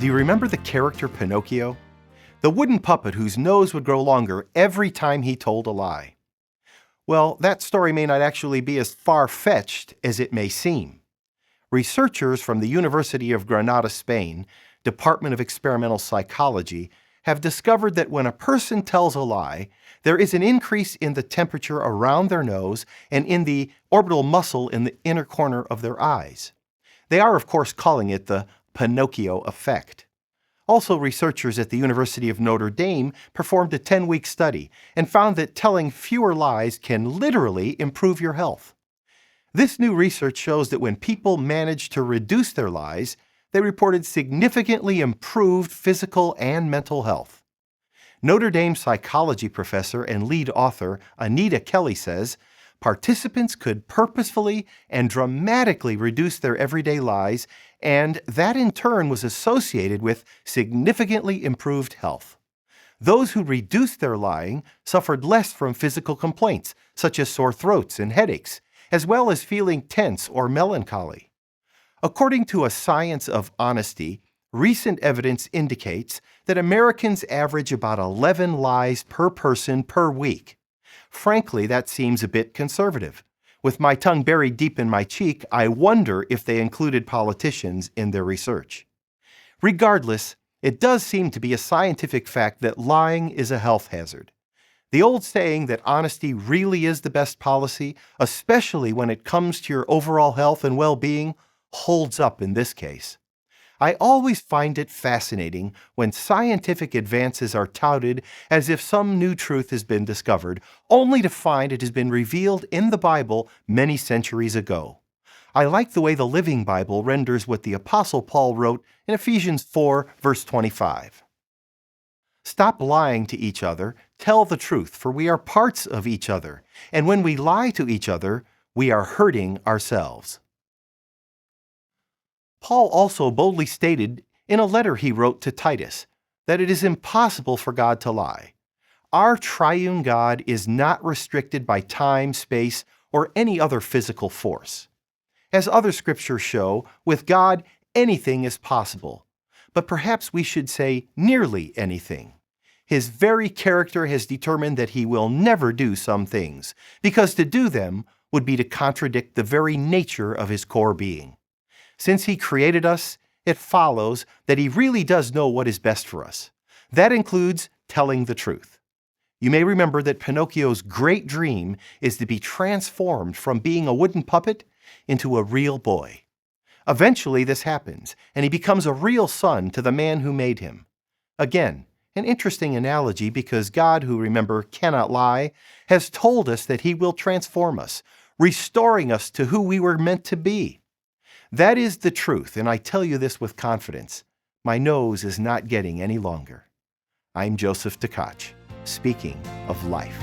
Do you remember the character Pinocchio? The wooden puppet whose nose would grow longer every time he told a lie. Well, that story may not actually be as far-fetched as it may seem. Researchers from the University of Granada, Spain, Department of Experimental Psychology, have discovered that when a person tells a lie, there is an increase in the temperature around their nose and in the orbital muscle in the inner corner of their eyes. They are, of course, calling it the Pinocchio effect. Also, researchers at the University of Notre Dame performed a 10-week study and found that telling fewer lies can literally improve your health. This new research shows that when people managed to reduce their lies, they reported significantly improved physical and mental health. Notre Dame psychology professor and lead author Anita Kelly says, participants could purposefully and dramatically reduce their everyday lies, and that in turn was associated with significantly improved health. Those who reduced their lying suffered less from physical complaints, such as sore throats and headaches, as well as feeling tense or melancholy. According to a science of honesty, recent evidence indicates that Americans average about 11 lies per person per week. Frankly, that seems a bit conservative. With my tongue buried deep in my cheek, I wonder if they included politicians in their research. Regardless, it does seem to be a scientific fact that lying is a health hazard. The old saying that honesty really is the best policy, especially when it comes to your overall health and well-being, holds up in this case. I always find it fascinating when scientific advances are touted as if some new truth has been discovered, only to find it has been revealed in the Bible many centuries ago. I like the way the Living Bible renders what the Apostle Paul wrote in Ephesians 4, verse 25. Stop lying to each other, tell the truth, for we are parts of each other, and when we lie to each other, we are hurting ourselves. Paul also boldly stated in a letter he wrote to Titus that it is impossible for God to lie. Our triune God is not restricted by time, space, or any other physical force. As other scriptures show, with God, anything is possible. But perhaps we should say nearly anything. His very character has determined that he will never do some things, because to do them would be to contradict the very nature of his core being. Since he created us, it follows that he really does know what is best for us. That includes telling the truth. You may remember that Pinocchio's great dream is to be transformed from being a wooden puppet into a real boy. Eventually this happens, and he becomes a real son to the man who made him. Again, an interesting analogy because God, who remember cannot lie, has told us that he will transform us, restoring us to who we were meant to be. That is the truth, and I tell you this with confidence. My nose is not getting any longer. I'm Joseph Tkach, speaking of life.